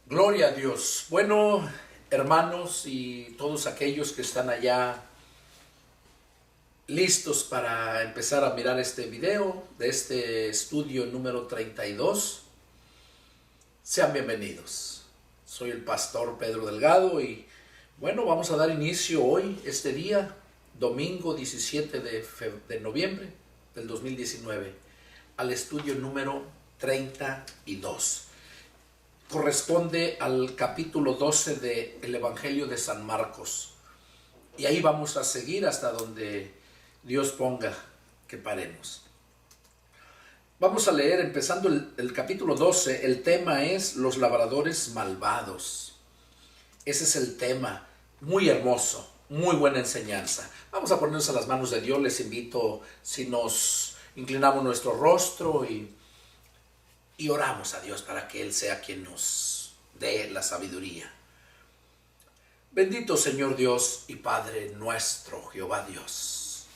Gloria a Dios. Bueno, hermanos y todos aquellos que están allá listos para empezar a mirar este video de este estudio número 32, sean bienvenidos. Soy el pastor Pedro Delgado y bueno, vamos a dar inicio hoy, este día, domingo 17 de noviembre del 2019, al estudio número 32. Corresponde al capítulo 12 del Evangelio de San Marcos. Y ahí vamos a seguir hasta donde Dios ponga que paremos. Vamos a leer, empezando el capítulo 12, el tema es los labradores malvados. Ese es el tema, muy hermoso, muy buena enseñanza. Vamos a ponernos a las manos de Dios. Les invito, si nos inclinamos nuestro rostro y oramos a Dios para que Él sea quien nos dé la sabiduría. Bendito Señor Dios y Padre nuestro, Jehová Dios.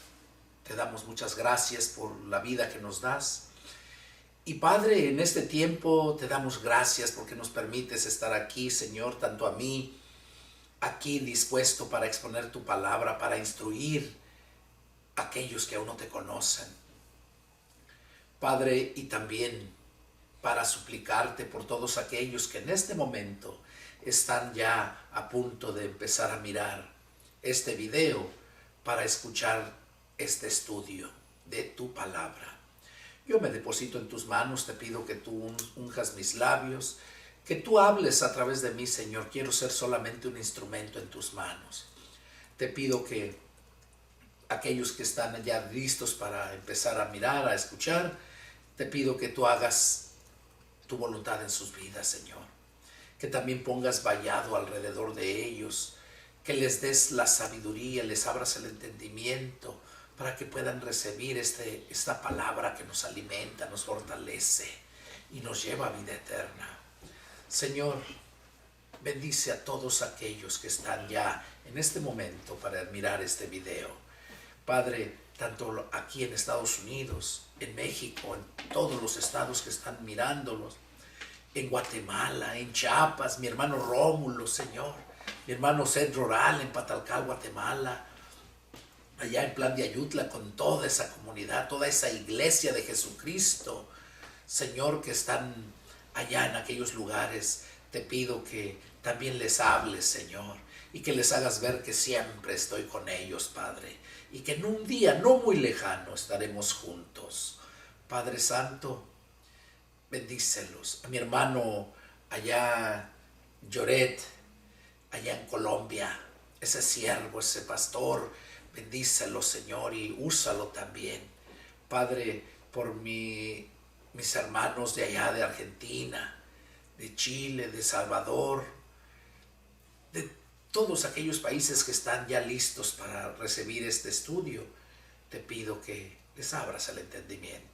Te damos muchas gracias por la vida que nos das. Y Padre, en este tiempo te damos gracias porque nos permites estar aquí, Señor, tanto a mí, aquí dispuesto para exponer tu palabra, para instruir a aquellos que aún no te conocen. Padre, y también para suplicarte por todos aquellos que en este momento están ya a punto de empezar a mirar este video para escuchar este estudio de tu palabra. Yo me deposito en tus manos, te pido que tú unjas mis labios, que tú hables a través de mí, Señor. Quiero ser solamente un instrumento en tus manos. Te pido que aquellos que están ya listos para empezar a mirar, a escuchar, te pido que tú hagas tu voluntad en sus vidas, Señor. Que también pongas vallado alrededor de ellos, que les des la sabiduría, les abras el entendimiento para que puedan recibir esta palabra que nos alimenta, nos fortalece y nos lleva a vida eterna. Señor, bendice a todos aquellos que están ya en este momento para mirar este video. Padre, tanto aquí en Estados Unidos, en México, en todos los estados que están mirándolos, en Guatemala, en Chiapas, mi hermano Rómulo, Señor, mi hermano Cedro Oral en Patalcal, Guatemala, allá en Plan de Ayutla, con toda esa comunidad, toda esa iglesia de Jesucristo, Señor, que están allá en aquellos lugares, te pido que también les hables, Señor, y que les hagas ver que siempre estoy con ellos, Padre, y que en un día no muy lejano estaremos juntos. Padre Santo, bendícelos. A mi hermano allá, Lloret, allá en Colombia, ese siervo, ese pastor, bendícelo, Señor, y úsalo también. Padre, por mis hermanos de allá de Argentina, de Chile, de Salvador, de todos aquellos países que están ya listos para recibir este estudio, te pido que les abras el entendimiento.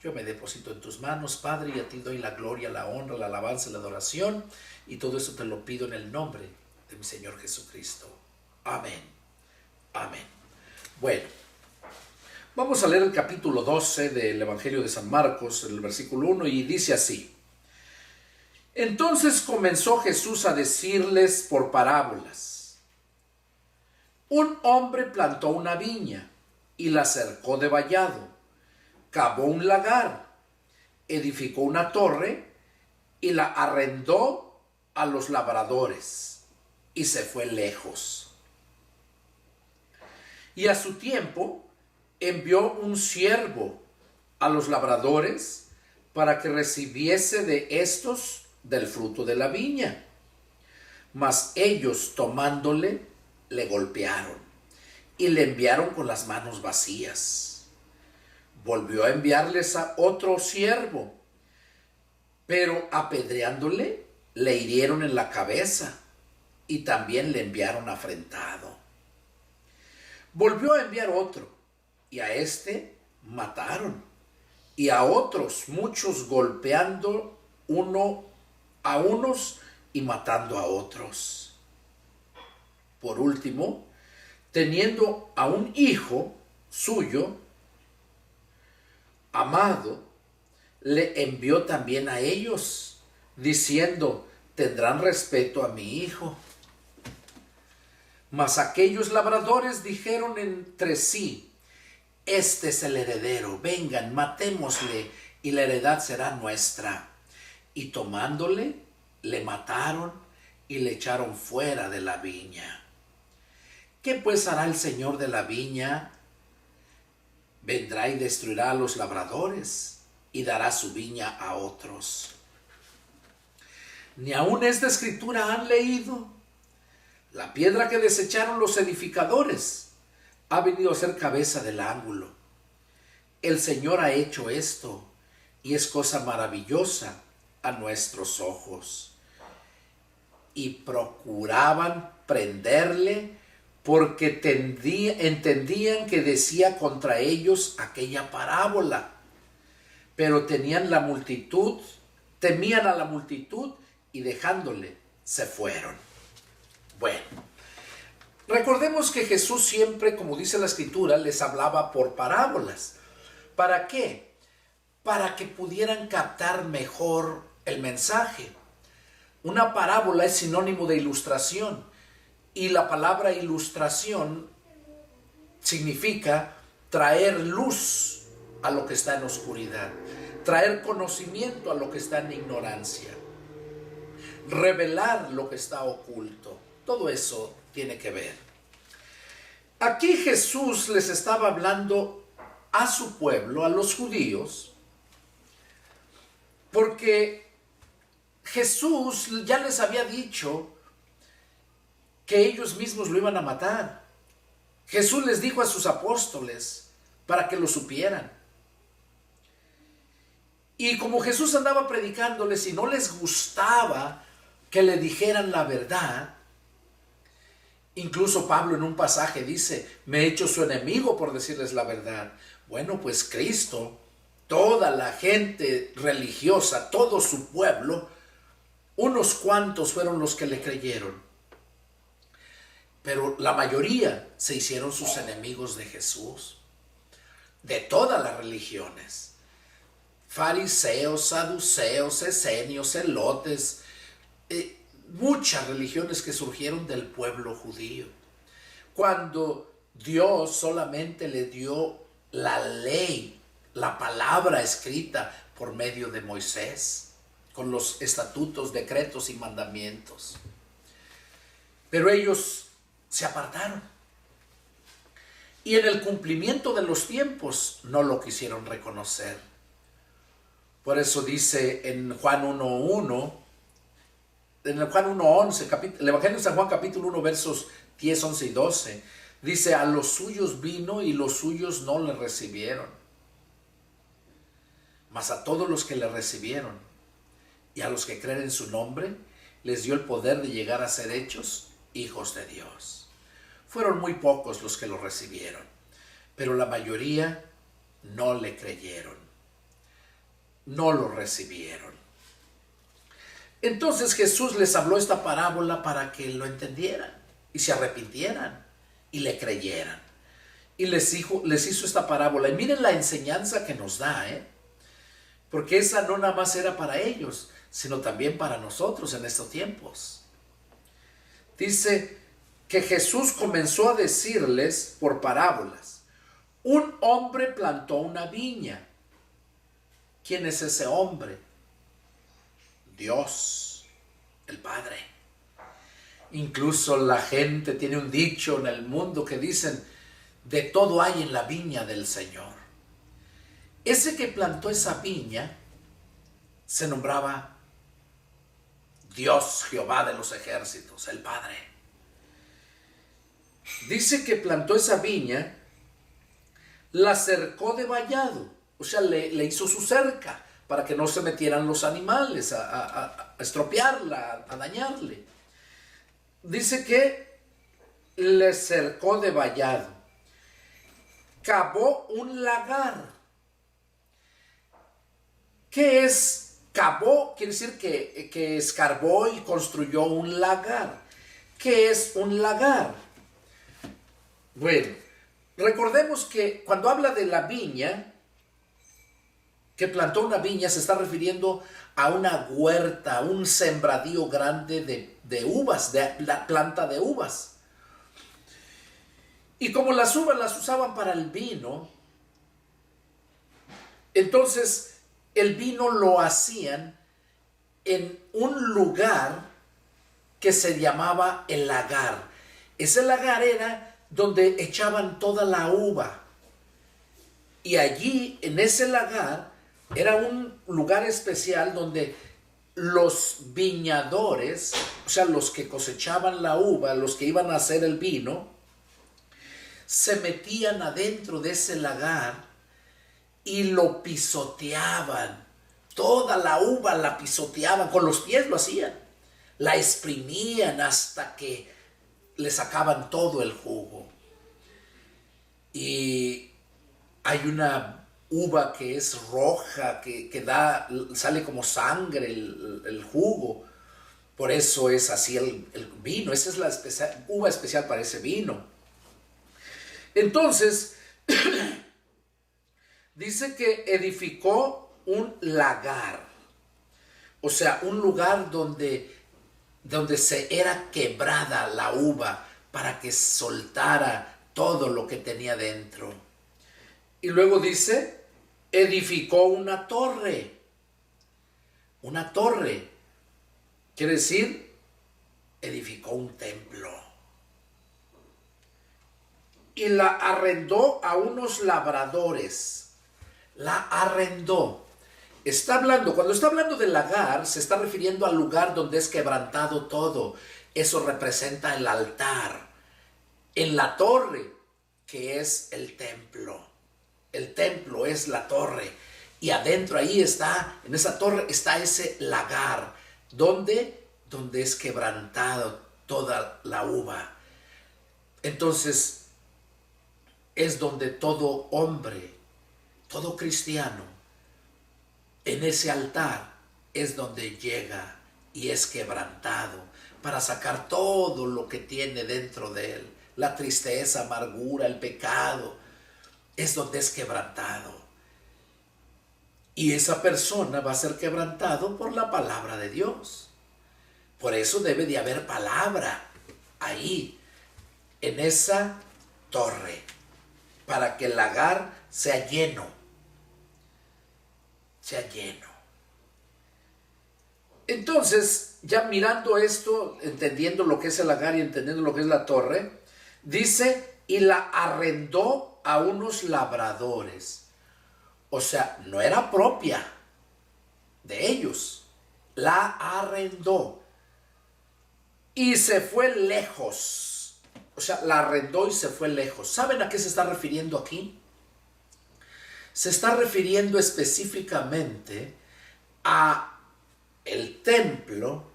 Yo me deposito en tus manos, Padre, y a ti doy la gloria, la honra, la alabanza, la adoración, y todo eso te lo pido en el nombre de mi Señor Jesucristo. Amén. Amén. Bueno, vamos a leer el capítulo 12 del Evangelio de San Marcos, el versículo 1, y dice así: Entonces comenzó Jesús a decirles por parábolas: Un hombre plantó una viña y la cercó de vallado, cavó un lagar, edificó una torre y la arrendó a los labradores y se fue lejos. Y a su tiempo envió un siervo a los labradores para que recibiese de estos del fruto de la viña. Mas ellos, tomándole, le golpearon y le enviaron con las manos vacías. Volvió a enviarles a otro siervo, pero apedreándole, le hirieron en la cabeza y también le enviaron afrentado. Volvió a enviar otro, y a este mataron, y a otros muchos, golpeando a unos y matando a otros. Por último, teniendo a un hijo suyo amado, le envió también a ellos, diciendo: tendrán respeto a mi hijo. Mas aquellos labradores dijeron entre sí: este es el heredero, vengan, matémosle, y la heredad será nuestra. Y tomándole, le mataron y le echaron fuera de la viña. ¿Qué pues hará el señor de la viña? Vendrá y destruirá a los labradores y dará su viña a otros. Ni aun esta escritura han leído. La piedra que desecharon los edificadores ha venido a ser cabeza del ángulo. El Señor ha hecho esto y es cosa maravillosa a nuestros ojos. Y procuraban prenderle porque entendían que decía contra ellos aquella parábola. Pero temían a la multitud y dejándole se fueron. Bueno, recordemos que Jesús siempre, como dice la Escritura, les hablaba por parábolas. ¿Para qué? Para que pudieran captar mejor el mensaje. Una parábola es sinónimo de ilustración, y la palabra ilustración significa traer luz a lo que está en oscuridad, traer conocimiento a lo que está en ignorancia, revelar lo que está oculto. Todo eso tiene que ver. Aquí Jesús les estaba hablando a su pueblo, a los judíos, porque Jesús ya les había dicho que ellos mismos lo iban a matar. Jesús les dijo a sus apóstoles para que lo supieran. Y como Jesús andaba predicándoles y no les gustaba que le dijeran la verdad, incluso Pablo en un pasaje dice: me he hecho su enemigo por decirles la verdad. Bueno, pues Cristo, toda la gente religiosa, todo su pueblo, unos cuantos fueron los que le creyeron, pero la mayoría se hicieron sus enemigos de Jesús, de todas las religiones: fariseos, saduceos, esenios, celotes, muchas religiones que surgieron del pueblo judío, cuando Dios solamente le dio la ley, la palabra escrita por medio de Moisés, con los estatutos, decretos y mandamientos. Pero ellos se apartaron y en el cumplimiento de los tiempos no lo quisieron reconocer. Por eso dice en Juan 1:1, en el Juan 1:11, el Evangelio de San Juan capítulo 1 versos 10, 11 y 12, dice: a los suyos vino y los suyos no le recibieron, mas a todos los que le recibieron y a los que creen en su nombre les dio el poder de llegar a ser hechos hijos de Dios. Fueron muy pocos los que lo recibieron, pero la mayoría no le creyeron, no lo recibieron. Entonces Jesús les habló esta parábola para que lo entendieran y se arrepintieran y le creyeran. Y les hizo esta parábola. Y miren la enseñanza que nos da, porque esa no nada más era para ellos, sino también para nosotros en estos tiempos. Dice que Jesús comenzó a decirles por parábolas: un hombre plantó una viña. ¿Quién es ese hombre? Dios, el Padre. Incluso la gente tiene un dicho en el mundo que dicen: de todo hay en la viña del Señor. Ese que plantó esa viña se nombraba Dios, Jehová de los ejércitos, el Padre. Dice que plantó esa viña, la cercó de vallado, o sea, le hizo su cerca para que no se metieran los animales a estropearla, a dañarle. Dice que le cercó de vallado, cavó un lagar. ¿Qué es cavó? Quiere decir que escarbó y construyó un lagar. ¿Qué es un lagar? Bueno, recordemos que cuando habla de la viña, que plantó una viña se está refiriendo a una huerta, un sembradío grande de uvas, de la planta de uvas. Y como las uvas las usaban para el vino, entonces el vino lo hacían en un lugar que se llamaba el lagar. Ese lagar era donde echaban toda la uva. Y allí, en ese lagar, era un lugar especial donde los viñadores, o sea, los que cosechaban la uva, los que iban a hacer el vino, se metían adentro de ese lagar y lo pisoteaban. Toda la uva la pisoteaban, con los pies lo hacían. La exprimían hasta que le sacaban todo el jugo. Y hay una uva que es roja, que sale como sangre el jugo. Por eso es así el vino. Esa es la uva especial para ese vino. Entonces, dice que edificó un lagar. O sea, un lugar donde se era quebrada la uva para que soltara todo lo que tenía dentro. Y luego dice, edificó una torre. Una torre quiere decir, edificó un templo. Y la arrendó a unos labradores. La arrendó. Cuando está hablando del lagar, se está refiriendo al lugar donde es quebrantado todo. Eso representa el altar. En la torre, que es el templo. El templo es la torre. Y adentro ahí está, en esa torre está ese lagar. Donde es quebrantado toda la uva. Entonces, es donde todo hombre, todo cristiano, en ese altar es donde llega y es quebrantado para sacar todo lo que tiene dentro de él. La tristeza, amargura, el pecado, es donde es quebrantado. Y esa persona va a ser quebrantado por la palabra de Dios. Por eso debe de haber palabra ahí, en esa torre, para que el lagar sea lleno. Sea lleno. Entonces, ya mirando esto, entendiendo lo que es el lagar y entendiendo lo que es la torre, dice, y la arrendó a unos labradores. O sea, no era propia de ellos. La arrendó. Y se fue lejos. O sea, la arrendó y se fue lejos. ¿Saben a qué se está refiriendo aquí? Se está refiriendo específicamente a el templo,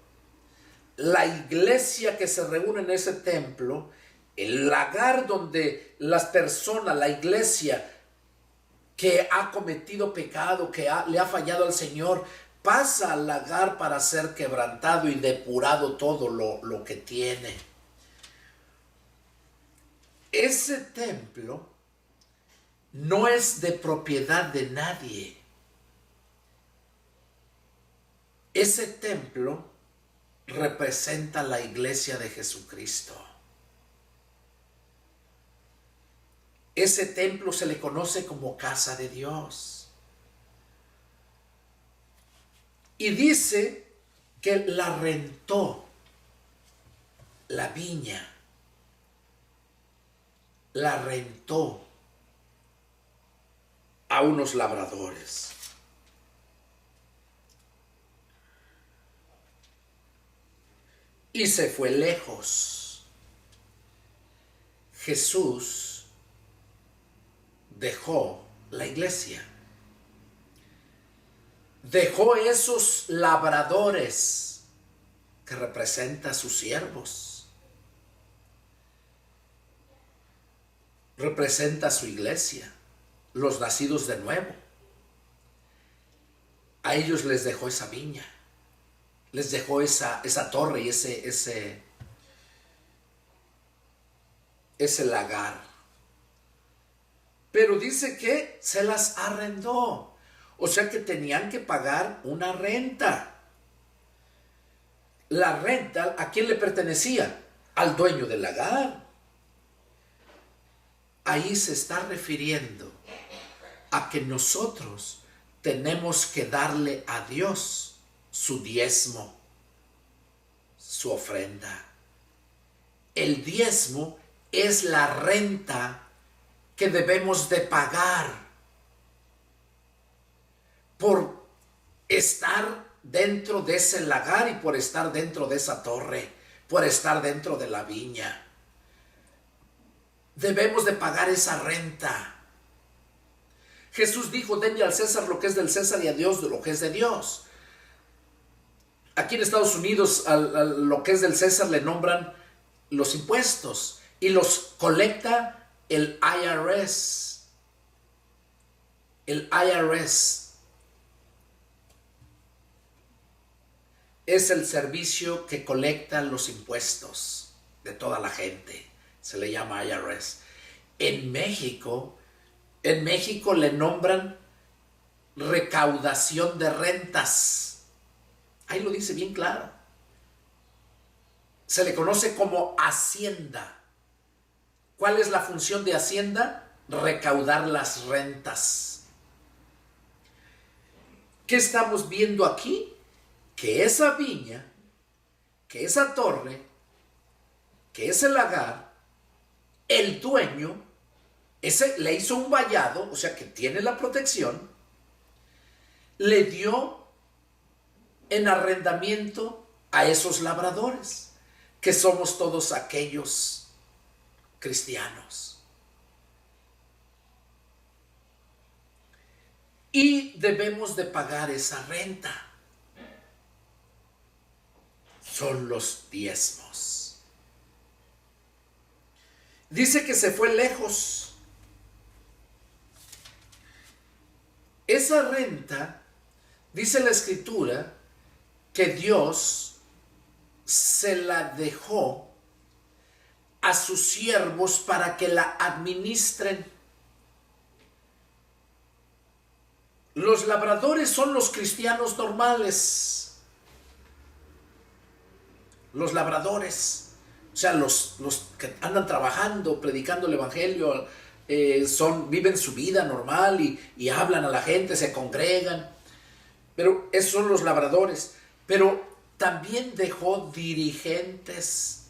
la iglesia que se reúne en ese templo, el lagar donde las personas, la iglesia que ha cometido pecado, le ha fallado al Señor, pasa al lagar para ser quebrantado y depurado todo lo que tiene. Ese templo no es de propiedad de nadie. Ese templo representa la iglesia de Jesucristo. Ese templo se le conoce como casa de Dios. Y dice que la rentó, la viña, la rentó a unos labradores. Y se fue lejos. Jesús dejó la iglesia. Dejó esos labradores que representan a sus siervos. Representa a su iglesia, los nacidos de nuevo. A ellos les dejó esa viña. Les dejó esa torre y ese lagar. Pero dice que se las arrendó. O sea que tenían que pagar una renta. La renta, ¿a quién le pertenecía? Al dueño del lagar. Ahí se está refiriendo a que nosotros tenemos que darle a Dios su diezmo, su ofrenda. El diezmo es la renta que debemos de pagar por estar dentro de ese lagar y por estar dentro de esa torre, por estar dentro de la viña. Debemos de pagar esa renta. Jesús dijo, denle al César lo que es del César y a Dios lo que es de Dios. Aquí en Estados Unidos a lo que es del César le nombran los impuestos y los colecta el IRS. El IRS es el servicio que colecta los impuestos de toda la gente. Se le llama IRS. En México le nombran recaudación de rentas. Ahí lo dice bien claro. Se le conoce como Hacienda. ¿Cuál es la función de Hacienda? Recaudar las rentas. ¿Qué estamos viendo aquí? Que esa viña, que esa torre, que ese lagar, el dueño, ese le hizo un vallado, o sea que tiene la protección, le dio en arrendamiento a esos labradores, que somos todos aquellos cristianos. Y debemos de pagar esa renta. Son los diezmos. Dice que se fue lejos. Esa renta, dice la Escritura, que Dios se la dejó a sus siervos para que la administren. Los labradores son los cristianos normales. Los labradores, o sea, los que andan trabajando, predicando el evangelio, viven su vida normal y hablan a la gente, se congregan. Pero esos son los labradores. Pero también dejó dirigentes.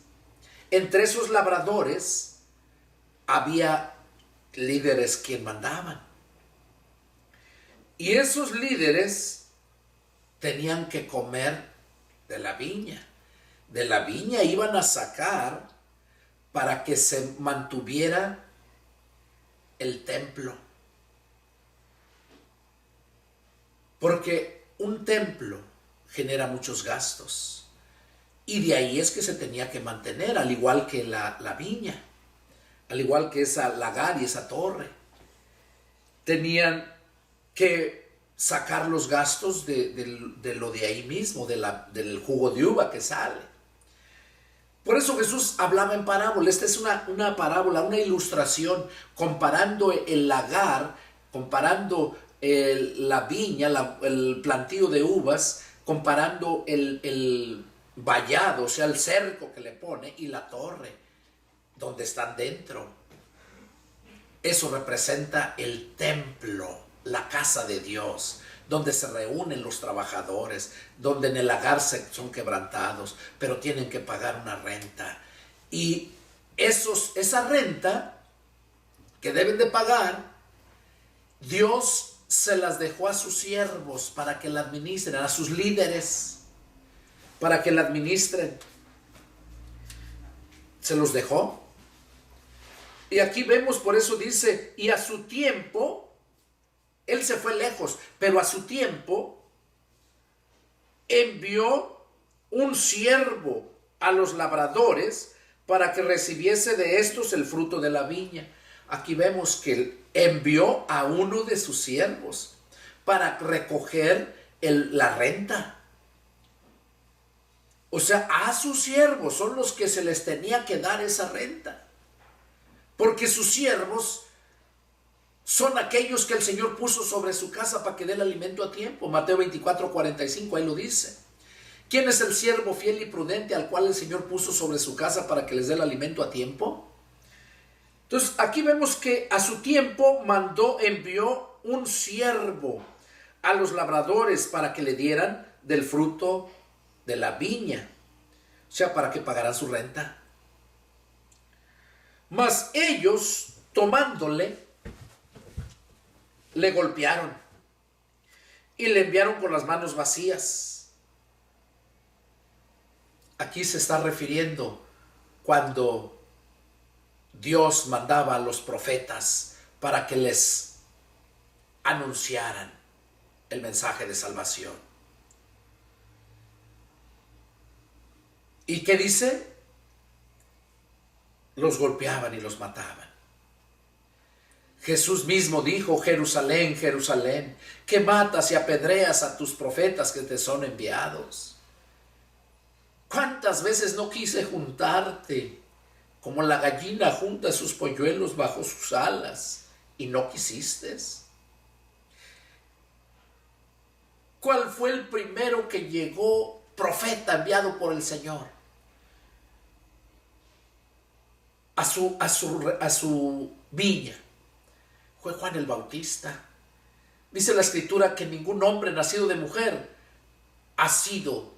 Entre esos labradores había líderes que mandaban. Y esos líderes tenían que comer de la viña. De la viña iban a sacar para que se mantuviera el templo. Porque un templo genera muchos gastos. Y de ahí es que se tenía que mantener, al igual que la viña, al igual que esa lagar y esa torre. Tenían que sacar los gastos de lo de ahí mismo, del jugo de uva que sale. Por eso Jesús hablaba en parábola. Esta es una parábola, una ilustración, comparando el lagar, comparando la viña, el plantío de uvas, comparando el vallado, o sea, el cerco que le pone, y la torre, donde están dentro. Eso representa el templo, la casa de Dios, donde se reúnen los trabajadores, donde en el lagar son quebrantados, pero tienen que pagar una renta. Y esa renta que deben de pagar, Dios se las dejó a sus siervos para que la administren, a sus líderes, para que la administren. Se los dejó. Y aquí vemos, por eso dice, y a su tiempo, él se fue lejos, pero a su tiempo envió un siervo a los labradores para que recibiese de estos el fruto de la viña. Aquí vemos que él envió a uno de sus siervos para recoger la renta. O sea, a sus siervos son los que se les tenía que dar esa renta. Porque sus siervos son aquellos que el Señor puso sobre su casa para que dé el alimento a tiempo. Mateo 24:45, ahí lo dice. ¿Quién es el siervo fiel y prudente al cual el Señor puso sobre su casa para que les dé el alimento a tiempo? Entonces, aquí vemos que a su tiempo envió un siervo a los labradores para que le dieran del fruto de la viña, o sea, para que pagaran su renta. Mas ellos, tomándole, le golpearon y le enviaron con las manos vacías. Aquí se está refiriendo cuando Dios mandaba a los profetas para que les anunciaran el mensaje de salvación. ¿Y qué dice? Los golpeaban y los mataban. Jesús mismo dijo: Jerusalén, Jerusalén, que matas y apedreas a tus profetas que te son enviados. ¿Cuántas veces no quise juntarte como la gallina junta sus polluelos bajo sus alas y no quisiste? ¿Cuál fue el primero que llegó profeta enviado por el Señor a su viña? Fue Juan el Bautista. Dice la Escritura que ningún hombre nacido de mujer ha sido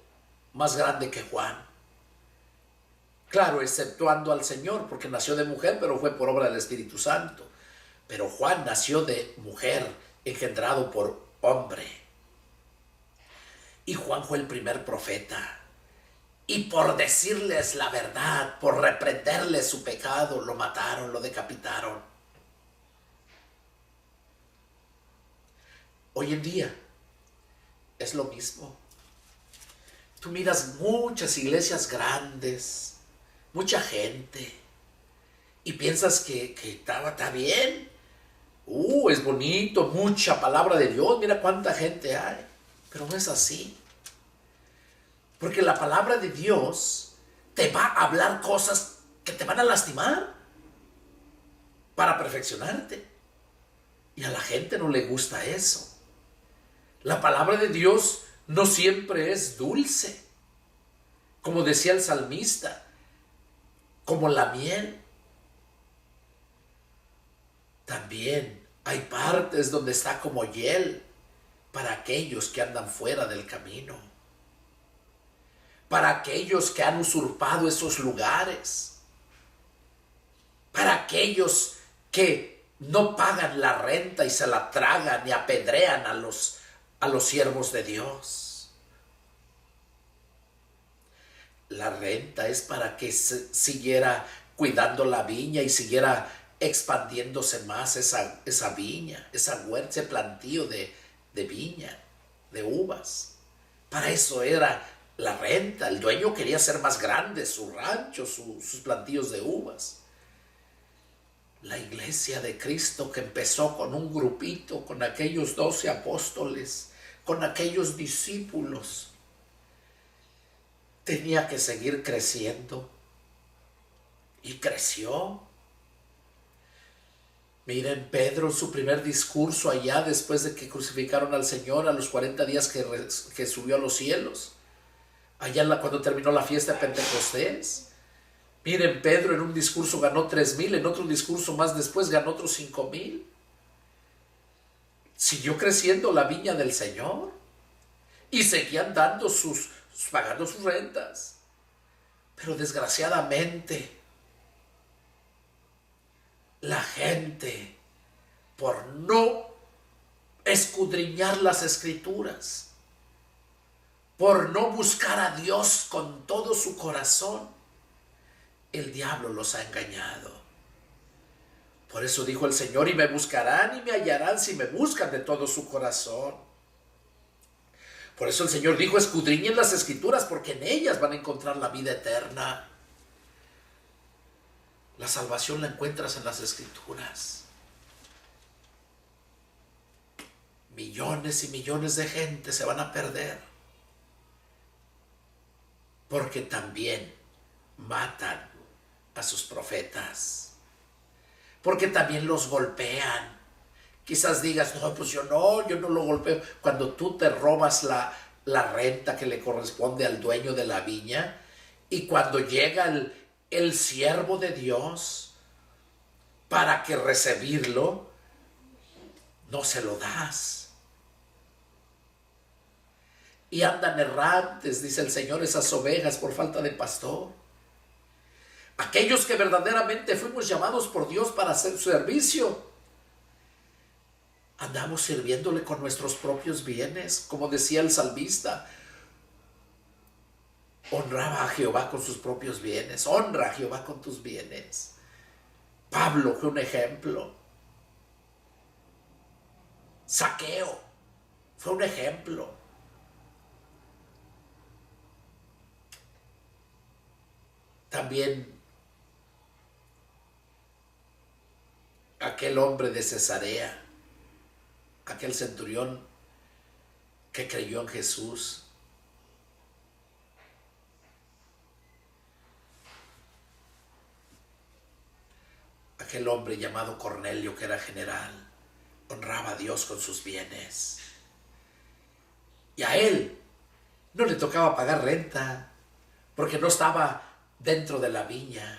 más grande que Juan. Claro, exceptuando al Señor, porque nació de mujer, pero fue por obra del Espíritu Santo. Pero Juan nació de mujer, engendrado por hombre. Y Juan fue el primer profeta. Y por decirles la verdad, por reprenderles su pecado, lo mataron, lo decapitaron. Hoy en día es lo mismo. Tú miras muchas iglesias grandes, mucha gente, y piensas que está bien. Es bonito, mucha palabra de Dios, mira cuánta gente hay. Pero no es así. Porque la palabra de Dios te va a hablar cosas que te van a lastimar para perfeccionarte. Y a la gente no le gusta eso. La palabra de Dios no siempre es dulce. Como decía el salmista, como la miel. También hay partes donde está como hiel para aquellos que andan fuera del camino. Para aquellos que han usurpado esos lugares. Para aquellos que no pagan la renta y se la tragan y apedrean a los siervos de Dios. La renta es para que se siguiera cuidando la viña y siguiera expandiéndose más esa viña, esa huerta, ese plantío de viña, de uvas. Para eso era la renta. El dueño quería hacer más grande su rancho, sus plantíos de uvas. La iglesia de Cristo, que empezó con un grupito, con aquellos 12 apóstoles, con aquellos discípulos, tenía que seguir creciendo. Y creció. Miren, Pedro, su primer discurso allá después de que crucificaron al Señor, a los 40 días que subió a los cielos, allá cuando terminó la fiesta de Pentecostés. Miren, Pedro en un discurso ganó 3,000, en otro discurso más después ganó otros 5,000. Siguió creciendo la viña del Señor y seguían pagando sus rentas. Pero desgraciadamente, la gente, por no escudriñar las Escrituras, por no buscar a Dios con todo su corazón, el diablo los ha engañado. Por eso dijo el Señor: y me buscarán y me hallarán si me buscan de todo su corazón. Por eso el Señor dijo: escudriñen las Escrituras, porque en ellas van a encontrar la vida eterna. La salvación la encuentras en las Escrituras. Millones y millones de gente se van a perder porque también matan a sus profetas, porque también los golpean Quizás digas, no, pues yo no lo golpeo. Cuando tú te robas la renta que le corresponde al dueño de la viña, y cuando llega el siervo de Dios para que recibirlo, no se lo das. Y andan errantes, dice el Señor, esas ovejas por falta de pastor. Aquellos que verdaderamente fuimos llamados por Dios para hacer su servicio, andamos sirviéndole con nuestros propios bienes, como decía el salmista. Honraba a Jehová con sus propios bienes. Honra a Jehová con tus bienes. Pablo fue un ejemplo. Zaqueo fue un ejemplo. También aquel hombre de Cesarea, aquel centurión que creyó en Jesús. Aquel hombre llamado Cornelio, que era general, honraba a Dios con sus bienes. Y a él no le tocaba pagar renta, porque no estaba dentro de la viña.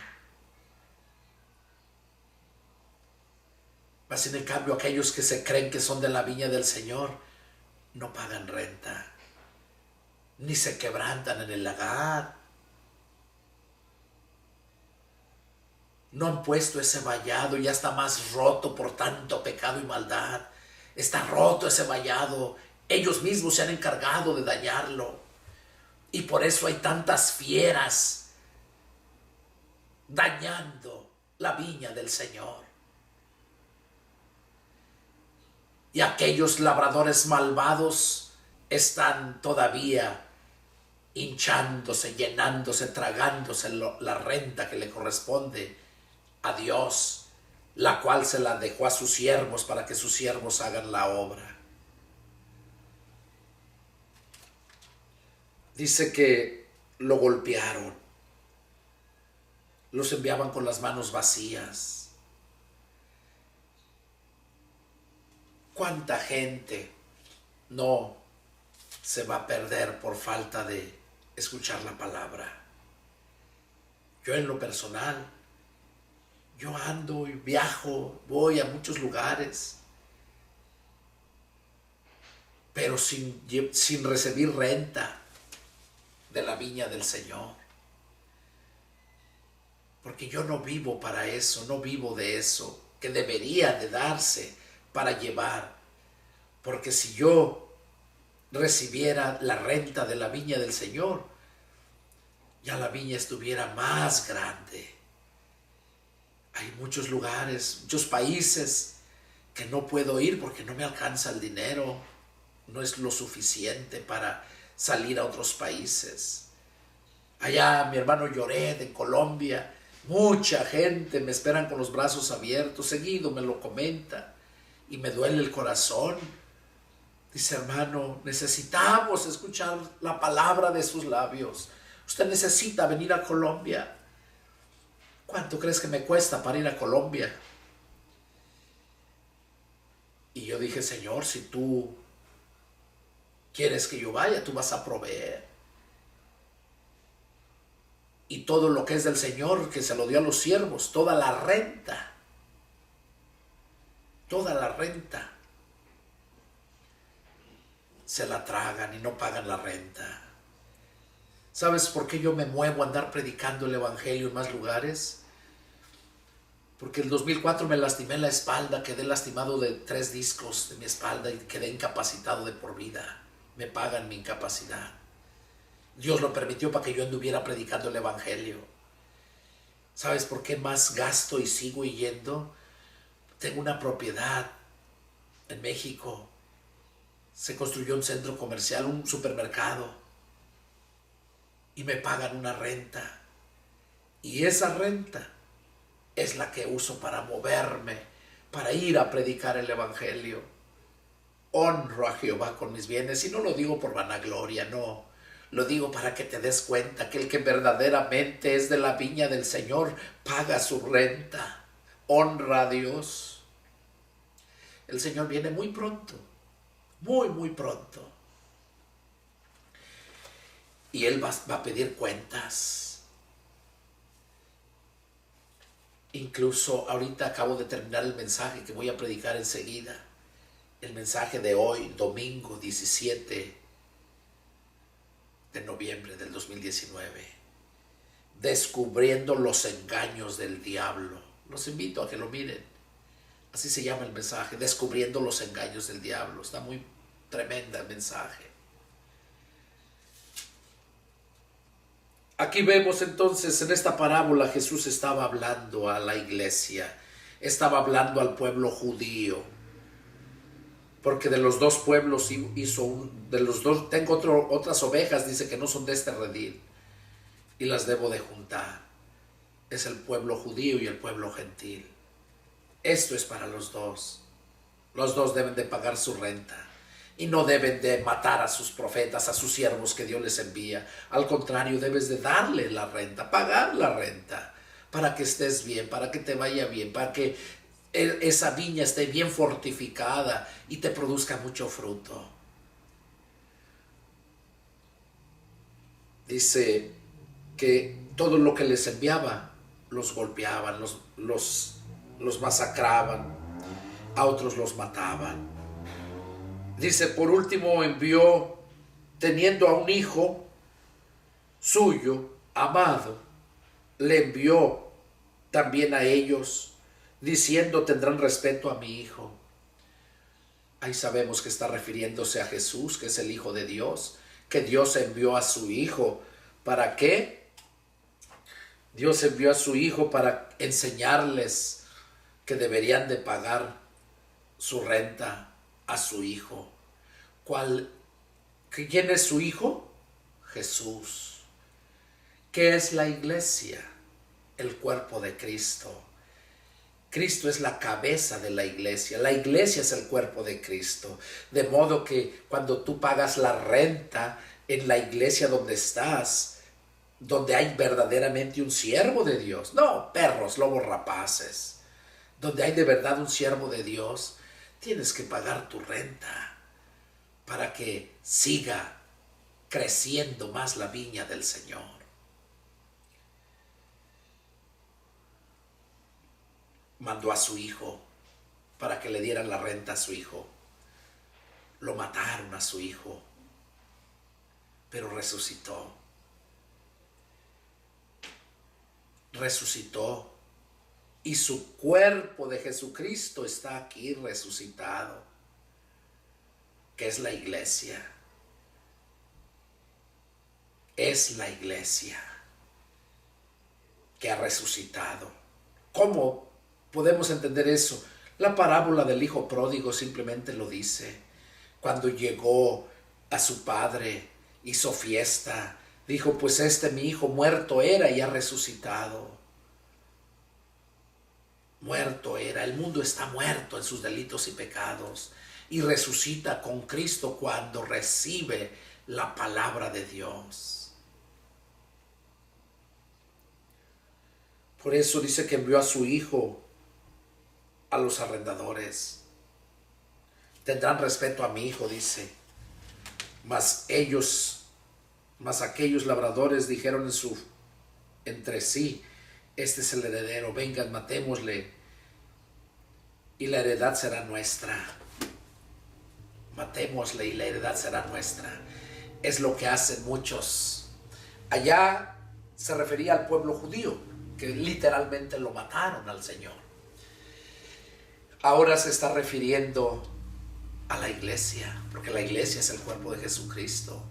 Mas en el cambio, aquellos que se creen que son de la viña del Señor no pagan renta, ni se quebrantan en el lagar. No han puesto ese vallado, ya está más roto por tanto pecado y maldad. Está roto ese vallado. Ellos mismos se han encargado de dañarlo. Y por eso hay tantas fieras dañando la viña del Señor. Y aquellos labradores malvados están todavía hinchándose, llenándose, tragándose la renta que le corresponde a Dios, la cual se la dejó a sus siervos para que sus siervos hagan la obra. Dice que lo golpearon, los enviaban con las manos vacías. ¿Cuánta gente no se va a perder por falta de escuchar la palabra? Yo en lo personal, yo ando y viajo, voy a muchos lugares, pero sin recibir renta de la viña del Señor. Porque yo no vivo para eso, no vivo de eso, que debería de darse para llevar. Porque si yo recibiera la renta de la viña del Señor, ya la viña estuviera más grande. Hay muchos lugares, muchos países que no puedo ir porque no me alcanza el dinero, no es lo suficiente para salir a otros países. Allá mi hermano Lloret en Colombia, mucha gente me esperan con los brazos abiertos, seguido me lo comenta y me duele el corazón. Dice, hermano, necesitamos escuchar la palabra de sus labios. Usted necesita venir a Colombia. ¿Cuánto crees que me cuesta para ir a Colombia? Y yo dije, Señor, si tú quieres que yo vaya, tú vas a proveer. Y todo lo que es del Señor, que se lo dio a los siervos, toda la renta, se la tragan y no pagan la renta. ¿Sabes por qué yo me muevo a andar predicando el evangelio en más lugares? Porque el 2004 me lastimé la espalda, quedé lastimado de 3 discos de mi espalda y quedé incapacitado de por vida. Me pagan mi incapacidad. Dios lo permitió para que yo anduviera predicando el evangelio. ¿Sabes por qué más gasto y sigo yendo? Tengo una propiedad en México. Se construyó un centro comercial, un supermercado. Y me pagan una renta. Y esa renta es la que uso para moverme, para ir a predicar el evangelio. Honro a Jehová con mis bienes, y no lo digo por vanagloria, no. Lo digo para que te des cuenta que el que verdaderamente es de la viña del Señor paga su renta, honra a Dios. El Señor viene muy pronto, muy, muy pronto. Y Él va a pedir cuentas. Incluso ahorita acabo de terminar el mensaje que voy a predicar enseguida. El mensaje de hoy, domingo 17 de noviembre del 2019. Descubriendo los engaños del diablo. Los invito a que lo miren. Así se llama el mensaje, descubriendo los engaños del diablo. Está muy tremenda el mensaje. Aquí vemos entonces en esta parábola Jesús estaba hablando a la iglesia, estaba hablando al pueblo judío, porque de los dos pueblos hizo de los dos, tengo otras ovejas, dice que no son de este redil, y las debo de juntar. Es el pueblo judío y el pueblo gentil. Esto es para los dos. Los dos deben de pagar su renta. Y no deben de matar a sus profetas, a sus siervos que Dios les envía. Al contrario, debes de darle la renta, pagar la renta, para que estés bien, para que te vaya bien, para que esa viña esté bien fortificada y te produzca mucho fruto. Dice que todo lo que les enviaba, los golpeaban, los masacraban, a otros los mataban. Dice, por último envió, teniendo a un hijo suyo, amado, le envió también a ellos, diciendo, tendrán respeto a mi hijo. Ahí sabemos que está refiriéndose a Jesús, que es el Hijo de Dios, que Dios envió a su Hijo. ¿Para qué? Dios envió a su Hijo para enseñarles que deberían de pagar su renta a su Hijo. ¿Quién es su Hijo? Jesús. ¿Qué es la iglesia? El cuerpo de Cristo. Cristo es la cabeza de la iglesia es el cuerpo de Cristo. De modo que cuando tú pagas la renta en la iglesia donde estás, donde hay verdaderamente un siervo de Dios, no perros, lobos rapaces, donde hay de verdad un siervo de Dios, tienes que pagar tu renta para que siga creciendo más la viña del Señor. Mandó a su hijo para que le dieran la renta a su hijo. Lo mataron a su hijo, pero resucitó. Resucitó. Y su cuerpo de Jesucristo está aquí resucitado, que es la iglesia. Es la iglesia que ha resucitado. ¿Cómo podemos entender eso? La parábola del hijo pródigo simplemente lo dice. Cuando llegó a su padre, hizo fiesta, dijo, pues mi hijo muerto era y ha resucitado. Muerto era, el mundo está muerto en sus delitos y pecados y resucita con Cristo cuando recibe la palabra de Dios. Por eso dice que envió a su hijo a los arrendadores. Tendrán respeto a mi hijo, dice. Mas aquellos labradores dijeron entre sí, este es el heredero, vengan, matémosle y la heredad será nuestra. Matémosle y la heredad será nuestra. Es lo que hacen muchos. Allá se refería al pueblo judío, que literalmente lo mataron al Señor. Ahora se está refiriendo a la iglesia, porque la iglesia es el cuerpo de Jesucristo.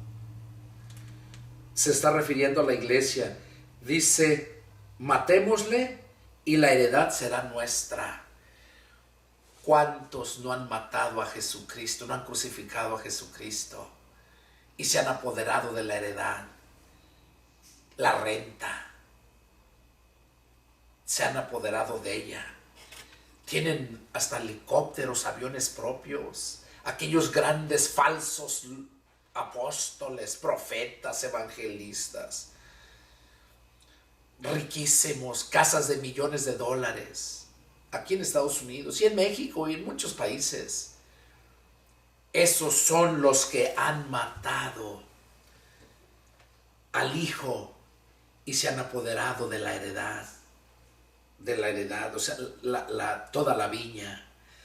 Se está refiriendo a la iglesia. Dice, matémosle y la heredad será nuestra. ¿Cuántos no han matado a Jesucristo, no han crucificado a Jesucristo y se han apoderado de la heredad, la renta? Se han apoderado de ella. Tienen hasta helicópteros, aviones propios. Aquellos grandes falsos apóstoles, profetas, evangelistas, riquísimos, casas de millones de dólares. aquí en Estados Unidos y en México y en muchos países. Esos son los que han matado al hijo y se han apoderado de la heredad, o sea, toda la viña.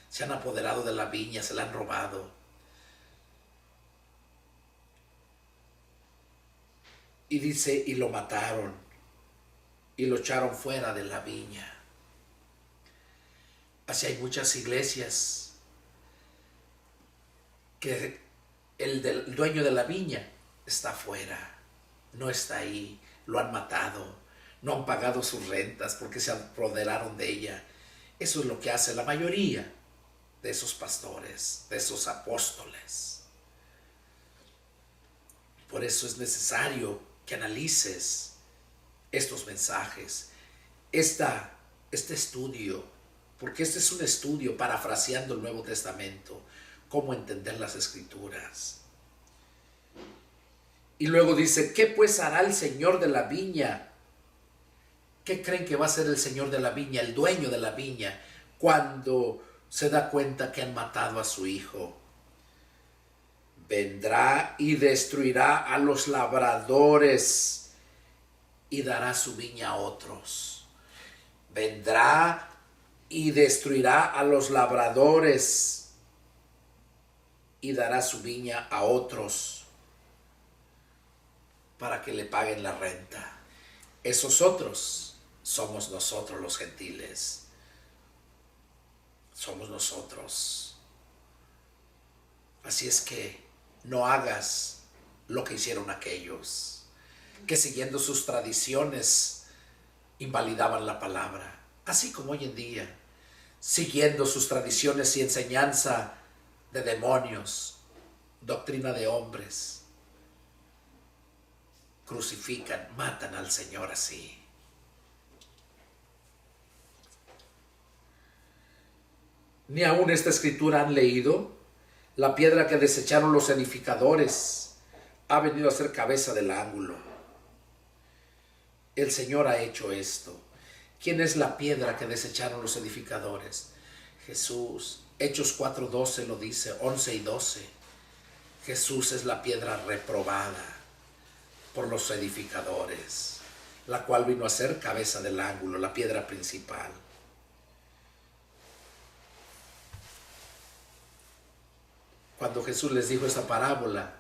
Se han apoderado de la viña, se la han robado. Y dice, y lo mataron, y lo echaron fuera de la viña. Así hay muchas iglesias que el dueño de la viña está afuera, no está ahí, lo han matado, no han pagado sus rentas porque se apoderaron de ella. Eso es lo que hace la mayoría de esos pastores, de esos apóstoles. Por eso es necesario que analices estos mensajes, este estudio, porque este es un estudio parafraseando el Nuevo Testamento, cómo entender las Escrituras. Y luego dice, ¿qué pues hará el Señor de la viña? ¿Qué creen que va a hacer el Señor de la viña, el dueño de la viña, cuando se da cuenta que han matado a su hijo? Vendrá y destruirá a los labradores y dará su viña a otros. Vendrá y destruirá a los labradores y dará su viña a otros para que le paguen la renta. Esos otros somos nosotros los gentiles. Somos nosotros. Así es que no hagas lo que hicieron aquellos, que siguiendo sus tradiciones invalidaban la palabra. Así como hoy en día, siguiendo sus tradiciones y enseñanza de demonios, doctrina de hombres, crucifican, matan al Señor así. Ni aún esta escritura han leído. La piedra que desecharon los edificadores ha venido a ser cabeza del ángulo. El Señor ha hecho esto. ¿Quién es la piedra que desecharon los edificadores? Jesús. Hechos 4:12 lo dice, 11 y 12. Jesús es la piedra reprobada por los edificadores, la cual vino a ser cabeza del ángulo, la piedra principal. Cuando Jesús les dijo esta parábola,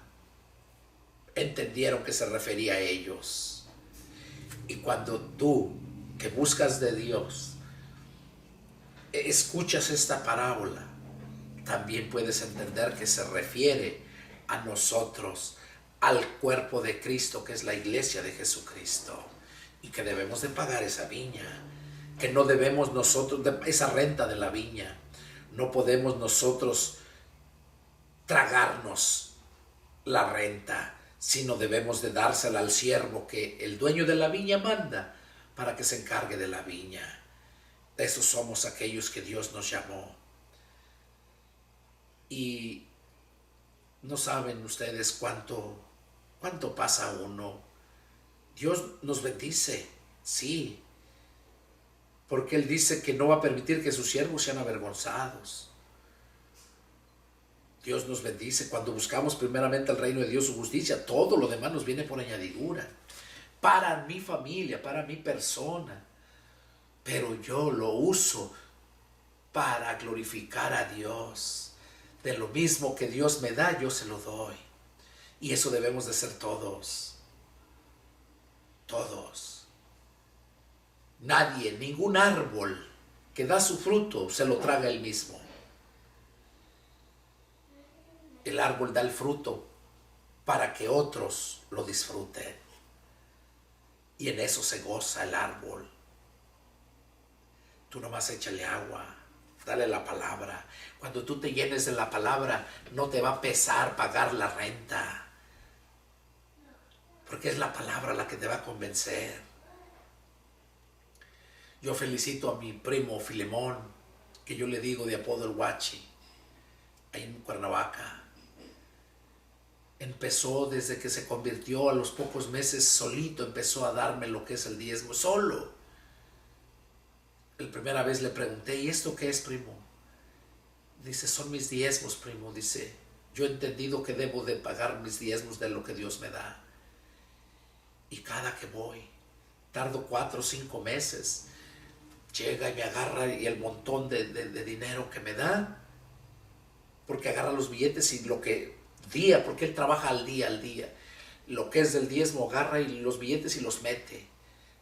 entendieron que se refería a ellos. Y cuando tú, que buscas de Dios, escuchas esta parábola, también puedes entender que se refiere a nosotros, al cuerpo de Cristo, que es la iglesia de Jesucristo, y que debemos de pagar esa viña, que no debemos nosotros, esa renta de la viña, no podemos nosotros tragarnos la renta, sino debemos de dársela al siervo que el dueño de la viña manda para que se encargue de la viña. De esos somos aquellos que Dios nos llamó. Y no saben ustedes cuánto pasa uno. Dios nos bendice, sí, porque Él dice que no va a permitir que sus siervos sean avergonzados. Dios nos bendice cuando buscamos primeramente el reino de Dios, su justicia. Todo lo demás nos viene por añadidura. Para mi familia, para mi persona. Pero yo lo uso para glorificar a Dios. De lo mismo que Dios me da, yo se lo doy. Y eso debemos de ser todos. Todos. Nadie, ningún árbol que da su fruto se lo traga él mismo. El árbol da el fruto para que otros lo disfruten. Y en eso se goza el árbol. Tú nomás échale agua, dale la palabra. Cuando tú te llenes de la palabra, no te va a pesar pagar la renta. Porque es la palabra la que te va a convencer. Yo felicito a mi primo Filemón, que yo le digo de apodo el Guachi, ahí en Cuernavaca. Empezó desde que se convirtió, a los pocos meses solito empezó a darme lo que es el diezmo, solo. La primera vez le pregunté, ¿y esto qué es, primo? Dice, son mis diezmos, primo. Dice, yo he entendido que debo de pagar mis diezmos de lo que Dios me da. Y cada que voy, tardo 4 o 5 meses, llega y me agarra y el montón de dinero que me da, porque agarra los billetes y lo que día, porque él trabaja al día, lo que es del diezmo agarra y los billetes y los mete.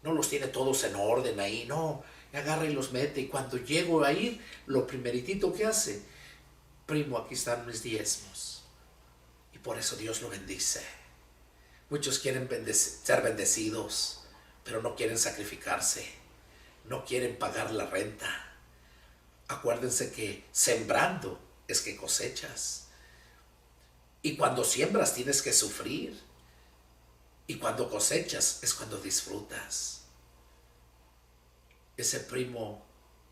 No los tiene todos en orden ahí, no, agarra y los mete. Y cuando llego a ir, lo primeritito que hace, primo, aquí están mis diezmos. Y por eso Dios lo bendice. Muchos quieren ser bendecidos, pero no quieren sacrificarse, no quieren pagar la renta. Acuérdense que sembrando es que cosechas. Y cuando siembras tienes que sufrir. Y cuando cosechas es cuando disfrutas. Ese primo,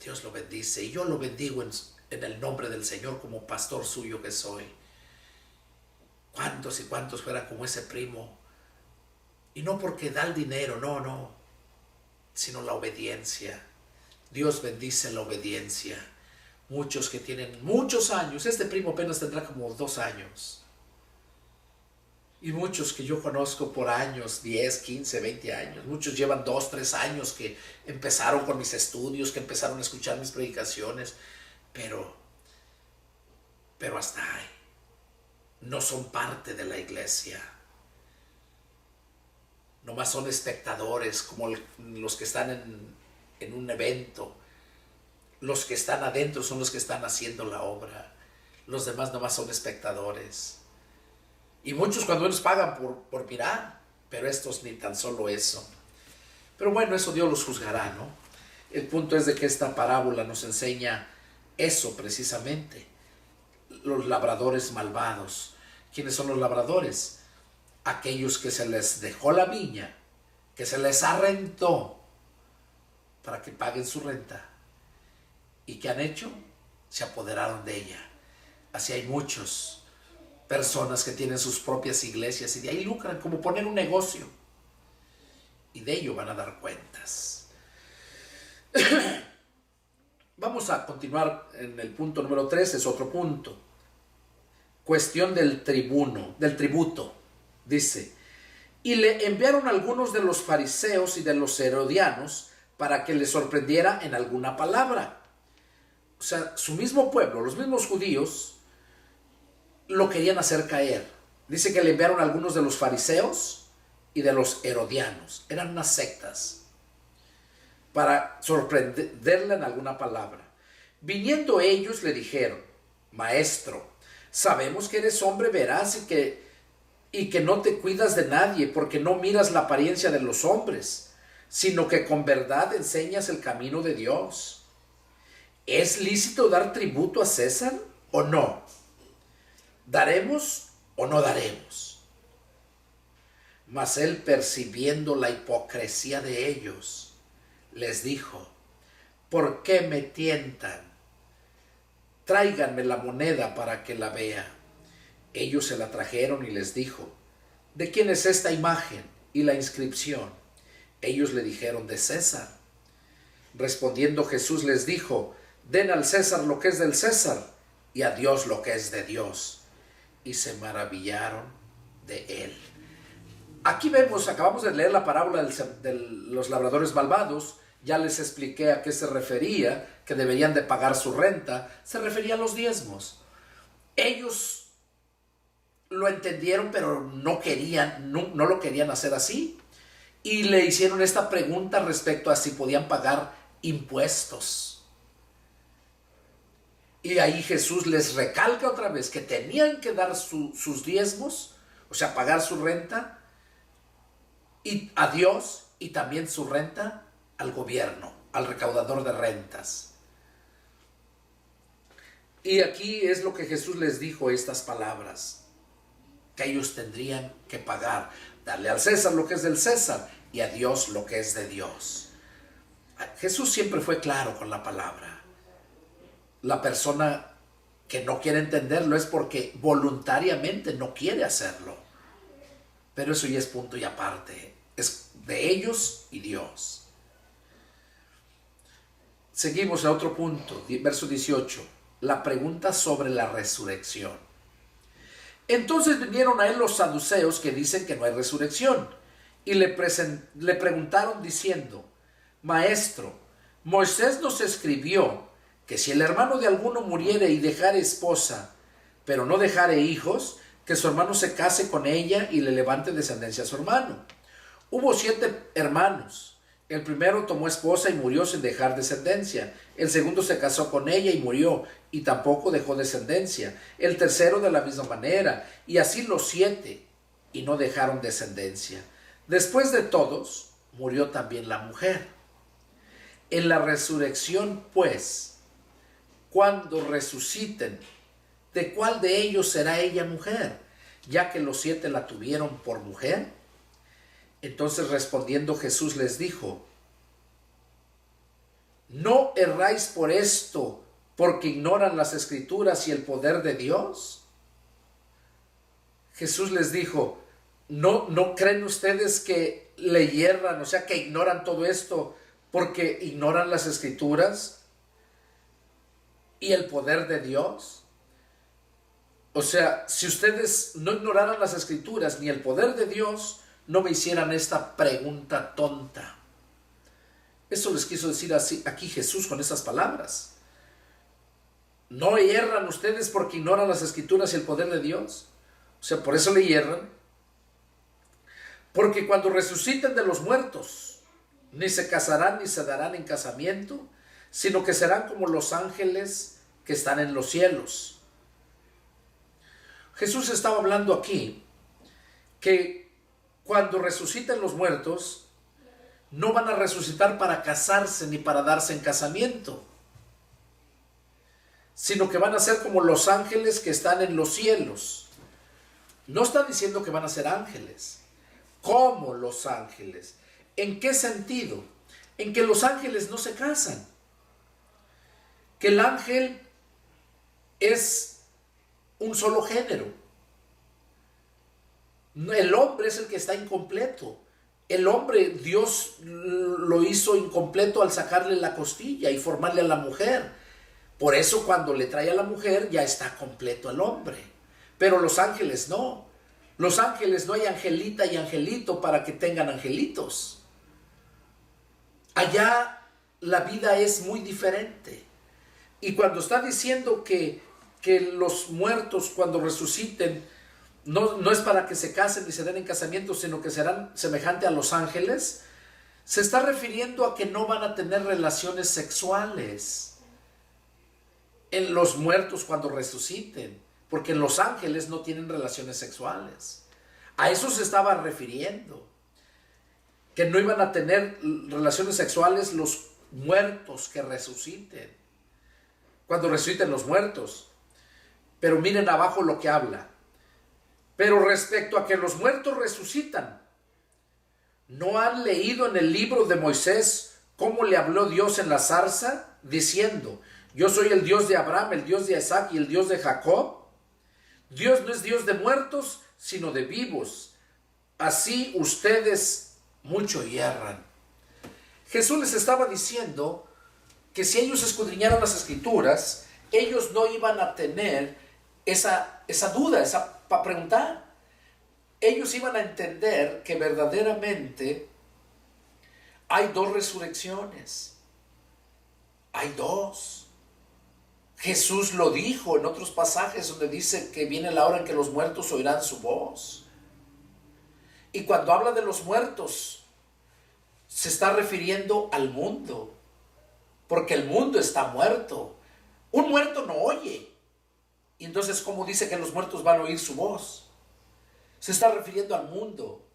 Dios lo bendice. Y yo lo bendigo en el nombre del Señor como pastor suyo que soy. ¿Cuántos y cuántos fueran como ese primo? Y no porque da el dinero, no, sino la obediencia. Dios bendice la obediencia. Muchos que tienen muchos años, este primo apenas tendrá como 2 años. Y muchos que yo conozco por años, 10, 15, 20 años. Muchos llevan 2, 3 años que empezaron con mis estudios, que empezaron a escuchar mis predicaciones. Pero hasta ahí. No son parte de la iglesia. Nomás son espectadores, como los que están en un evento. Los que están adentro son los que están haciendo la obra. Los demás nomás son espectadores. Y muchos cuando ellos pagan por mirar, pero estos ni tan solo eso. Pero bueno, eso Dios los juzgará, ¿no? El punto es de que esta parábola nos enseña eso precisamente. Los labradores malvados. ¿Quiénes son los labradores? Aquellos que se les dejó la viña, que se les arrendó para que paguen su renta. ¿Y qué han hecho? Se apoderaron de ella. Así hay muchas personas que tienen sus propias iglesias y de ahí lucran, como poner un negocio. Y de ello van a dar cuentas. Vamos a continuar en el punto número 3, es otro punto. Cuestión del tributo. Dice, y le enviaron algunos de los fariseos y de los herodianos para que le sorprendiera en alguna palabra. O sea, su mismo pueblo, los mismos judíos, lo querían hacer caer. Dice que le enviaron algunos de los fariseos y de los herodianos. Eran unas sectas. Para sorprenderle en alguna palabra. Viniendo ellos le dijeron, Maestro, sabemos que eres hombre veraz y que no te cuidas de nadie porque no miras la apariencia de los hombres, sino que con verdad enseñas el camino de Dios. ¿Es lícito dar tributo a César o no? ¿Daremos o no daremos? Mas él, percibiendo la hipocresía de ellos, les dijo, ¿por qué me tientan? Tráiganme la moneda para que la vea. Ellos se la trajeron y les dijo, ¿de quién es esta imagen y la inscripción? Ellos le dijeron, de César. Respondiendo Jesús les dijo, den al César lo que es del César y a Dios lo que es de Dios. Y se maravillaron de él. Aquí vemos, acabamos de leer la parábola de los labradores malvados. Ya les expliqué a qué se refería, que deberían de pagar su renta. Se refería a los diezmos. Ellos lo entendieron, pero no lo querían hacer así. Y le hicieron esta pregunta respecto a si podían pagar impuestos. Y ahí Jesús les recalca otra vez que tenían que dar sus diezmos, o sea, pagar su renta y a Dios, y también su renta al gobierno, al recaudador de rentas. Y aquí es lo que Jesús les dijo, estas palabras, que ellos tendrían que pagar, darle al César lo que es del César y a Dios lo que es de Dios. Jesús siempre fue claro con la palabra. La persona que no quiere entenderlo es porque voluntariamente no quiere hacerlo. Pero eso ya es punto y aparte. Es de ellos y Dios. Seguimos a otro punto, verso 18, la pregunta sobre la resurrección. Entonces vinieron a él los saduceos que dicen que no hay resurrección y le preguntaron diciendo: Maestro, Moisés nos escribió que si el hermano de alguno muriere y dejare esposa, pero no dejare hijos, que su hermano se case con ella y le levante descendencia a su hermano. Hubo 7 hermanos. El primero tomó esposa y murió sin dejar descendencia. El segundo se casó con ella y murió, y tampoco dejó descendencia. El tercero de la misma manera, y así los 7, y no dejaron descendencia. Después de todos, murió también la mujer. En la resurrección, pues, cuando resuciten, ¿de cuál de ellos será ella mujer? Ya que los 7 la tuvieron por mujer. Entonces respondiendo Jesús les dijo: ¿no erráis por esto, porque ignoran las Escrituras y el poder de Dios? Jesús les dijo: ¿No creen ustedes que le hierran, o sea, que ignoran todo esto porque ignoran las Escrituras y el poder de Dios? O sea, si ustedes no ignoraran las Escrituras ni el poder de Dios, no me hicieran esta pregunta tonta. Eso les quiso decir así aquí Jesús con esas palabras. ¿No hierran ustedes porque ignoran las Escrituras y el poder de Dios? O sea, por eso le hierran. Porque cuando resuciten de los muertos, ni se casarán ni se darán en casamiento, sino que serán como los ángeles que están en los cielos. Jesús estaba hablando aquí que cuando resuciten los muertos, no van a resucitar para casarse ni para darse en casamiento, sino que van a ser como los ángeles que están en los cielos. No está diciendo que van a ser ángeles, como los ángeles. ¿En qué sentido? En que los ángeles no se casan. Que el ángel es un solo género. El hombre es el que está incompleto. El hombre, Dios lo hizo incompleto al sacarle la costilla y formarle a la mujer. Por eso cuando le trae a la mujer ya está completo el hombre. Pero los ángeles no. Los ángeles no hay angelita y angelito para que tengan angelitos. Allá la vida es muy diferente. Y cuando está diciendo que los muertos cuando resuciten no es para que se casen ni se den en casamiento, sino que serán semejantes a los ángeles, se está refiriendo a que no van a tener relaciones sexuales en los muertos cuando resuciten, porque los ángeles no tienen relaciones sexuales. A eso se estaba refiriendo, que no iban a tener relaciones sexuales los muertos que resuciten, cuando resuciten los muertos. Pero miren abajo lo que habla. Pero respecto a que los muertos resucitan, ¿no han leído en el libro de Moisés cómo le habló Dios en la zarza, diciendo: yo soy el Dios de Abraham, el Dios de Isaac y el Dios de Jacob? Dios no es Dios de muertos, sino de vivos. Así ustedes mucho hierran. Jesús les estaba diciendo que si ellos escudriñaran las Escrituras, ellos no iban a tener esa duda, para preguntar. Ellos iban a entender que verdaderamente hay 2 resurrecciones. Hay 2. Jesús lo dijo en otros pasajes donde dice que viene la hora en que los muertos oirán su voz. Y cuando habla de los muertos, se está refiriendo al mundo, porque el mundo está muerto. Un muerto no oye. Y entonces, ¿cómo dice que los muertos van a oír su voz? Se está refiriendo al mundo.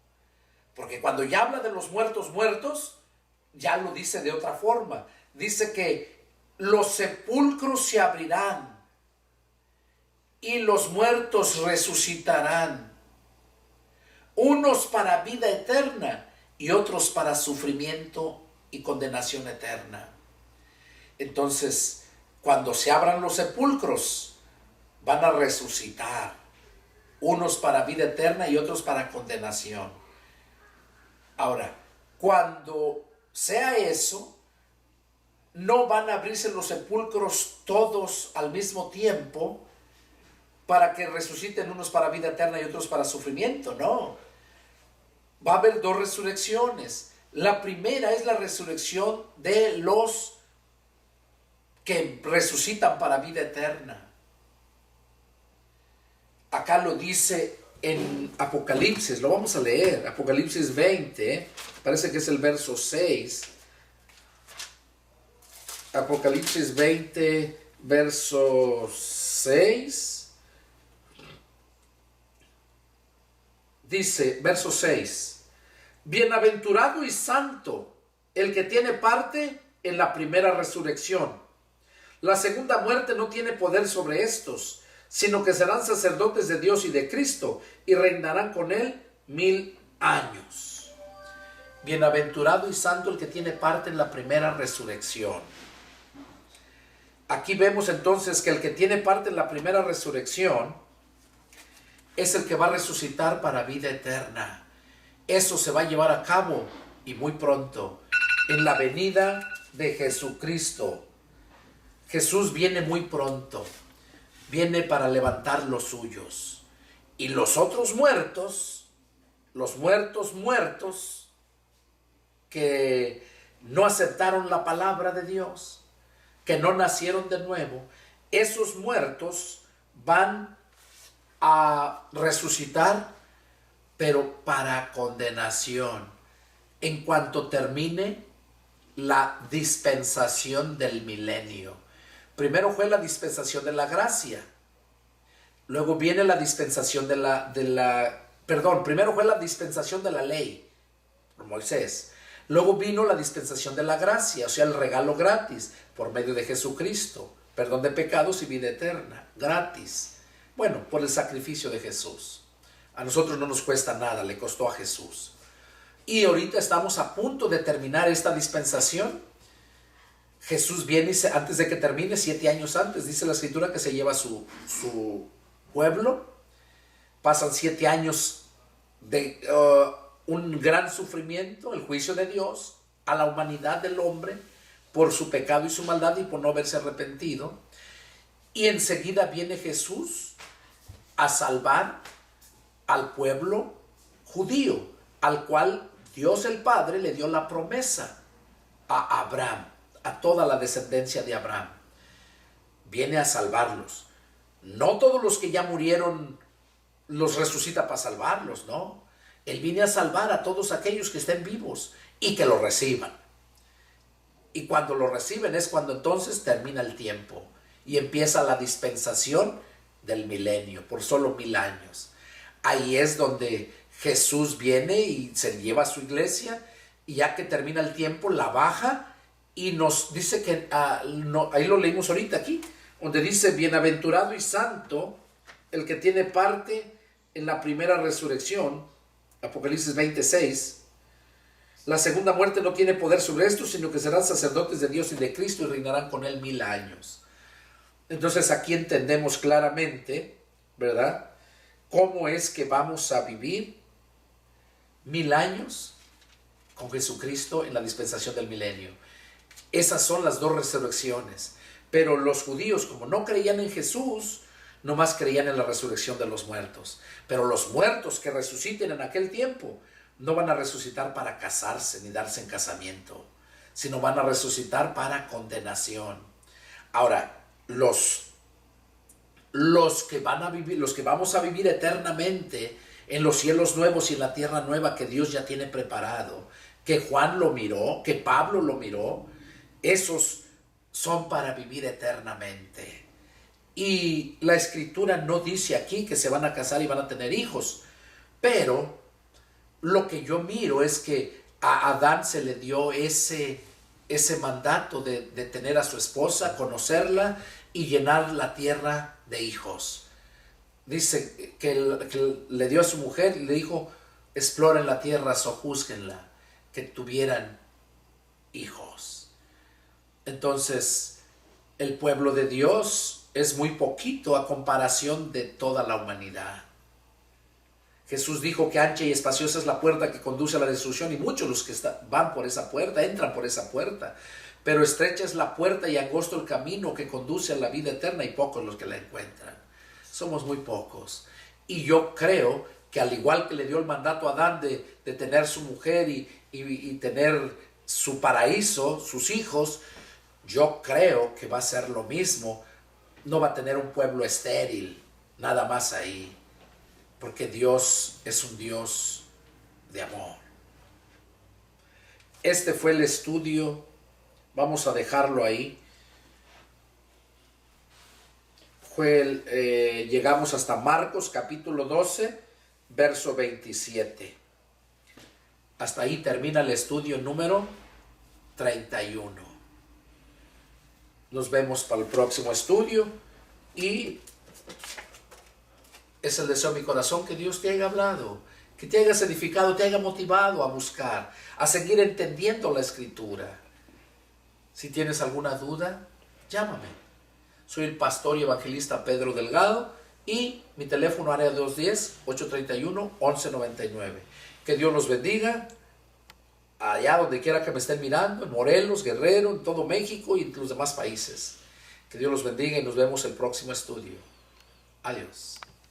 Porque cuando ya habla de los muertos, ya lo dice de otra forma. Dice que los sepulcros se abrirán y los muertos resucitarán. Unos para vida eterna y otros para sufrimiento y condenación eterna. Entonces, cuando se abran los sepulcros, van a resucitar, unos para vida eterna y otros para condenación. Ahora, cuando sea eso, no van a abrirse los sepulcros todos al mismo tiempo para que resuciten unos para vida eterna y otros para sufrimiento, no. Va a haber dos resurrecciones. La primera es la resurrección de los que resucitan para vida eterna. Acá lo dice en Apocalipsis, lo vamos a leer, Apocalipsis 20, parece que es el verso 6. Apocalipsis 20, verso 6. Dice, verso 6, bienaventurado y santo el que tiene parte en la primera resurrección. La segunda muerte no tiene poder sobre estos, sino que serán sacerdotes de Dios y de Cristo y reinarán con él 1000 años. Bienaventurado y santo el que tiene parte en la primera resurrección. Aquí vemos entonces que el que tiene parte en la primera resurrección es el que va a resucitar para vida eterna. Eso se va a llevar a cabo y muy pronto, en la venida de Jesucristo. Jesús viene muy pronto, viene para levantar los suyos. Y los otros muertos, los muertos, que no aceptaron la palabra de Dios, que no nacieron de nuevo, esos muertos van a resucitar, pero para condenación, en cuanto termine la dispensación del milenio. Primero fue la dispensación de la gracia, luego viene la dispensación primero fue la dispensación de la ley, por Moisés. Luego vino la dispensación de la gracia, o sea, el regalo gratis, por medio de Jesucristo, perdón de pecados y vida eterna, gratis. Bueno, por el sacrificio de Jesús. A nosotros no nos cuesta nada, le costó a Jesús. Y ahorita estamos a punto de terminar esta dispensación. Jesús viene antes de que termine, 7 años antes, dice la Escritura que se lleva su pueblo. Pasan 7 años de un gran sufrimiento, el juicio de Dios a la humanidad del hombre por su pecado y su maldad y por no haberse arrepentido. Y enseguida viene Jesús a salvar al pueblo judío, al cual Dios el Padre le dio la promesa a Abraham, a toda la descendencia de Abraham. Viene a salvarlos. No todos los que ya murieron los resucita para salvarlos, no. Él viene a salvar a todos aquellos que estén vivos y que lo reciban. Y cuando lo reciben es cuando entonces termina el tiempo y empieza la dispensación del milenio, por solo 1000 años. Ahí es donde Jesús viene y se lleva a su iglesia, y ya que termina el tiempo, la baja y nos dice que, ahí lo leímos ahorita aquí, donde dice, bienaventurado y santo el que tiene parte en la primera resurrección, Apocalipsis 26. La segunda muerte no tiene poder sobre estos, sino que serán sacerdotes de Dios y de Cristo y reinarán con él 1000 años. Entonces aquí entendemos claramente, ¿verdad?, cómo es que vamos a vivir 1000 años con Jesucristo en la dispensación del milenio. Esas son las dos resurrecciones. Pero los judíos, como no creían en Jesús, nomás creían en la resurrección de los muertos. Pero los muertos que resuciten en aquel tiempo no van a resucitar para casarse ni darse en casamiento, sino van a resucitar para condenación. Ahora, los que van a vivir, los que vamos a vivir eternamente en los cielos nuevos y en la tierra nueva que Dios ya tiene preparado, que Juan lo miró, que Pablo lo miró, esos son para vivir eternamente. Y la Escritura no dice aquí que se van a casar y van a tener hijos, pero lo que yo miro es que a Adán se le dio ese mandato de tener a su esposa, conocerla y llenar la tierra de hijos. Dice que le dio a su mujer y le dijo, exploren la tierra, sojúzguenla, que tuvieran hijos. Entonces, el pueblo de Dios es muy poquito a comparación de toda la humanidad. Jesús dijo que ancha y espaciosa es la puerta que conduce a la destrucción, y muchos los que van por esa puerta, entran por esa puerta. Pero estrecha es la puerta y angosto el camino que conduce a la vida eterna, y pocos los que la encuentran. Somos muy pocos. Y yo creo que al igual que le dio el mandato a Adán de tener su mujer y tener su paraíso, sus hijos, yo creo que va a ser lo mismo. No va a tener un pueblo estéril, nada más ahí. Porque Dios es un Dios de amor. Este fue el estudio. Vamos a dejarlo ahí. Llegamos hasta Marcos capítulo 12, verso 27. Hasta ahí termina el estudio número 31. Nos vemos para el próximo estudio, y es el deseo de mi corazón que Dios te haya hablado, que te hayas edificado, te haya motivado a buscar, a seguir entendiendo la Escritura. Si tienes alguna duda, llámame. Soy el pastor y evangelista Pedro Delgado, y mi teléfono área 210-831-1199. Que Dios los bendiga allá donde quiera que me estén mirando, en Morelos, Guerrero, en todo México y en los demás países. Que Dios los bendiga y nos vemos en el próximo estudio. Adiós.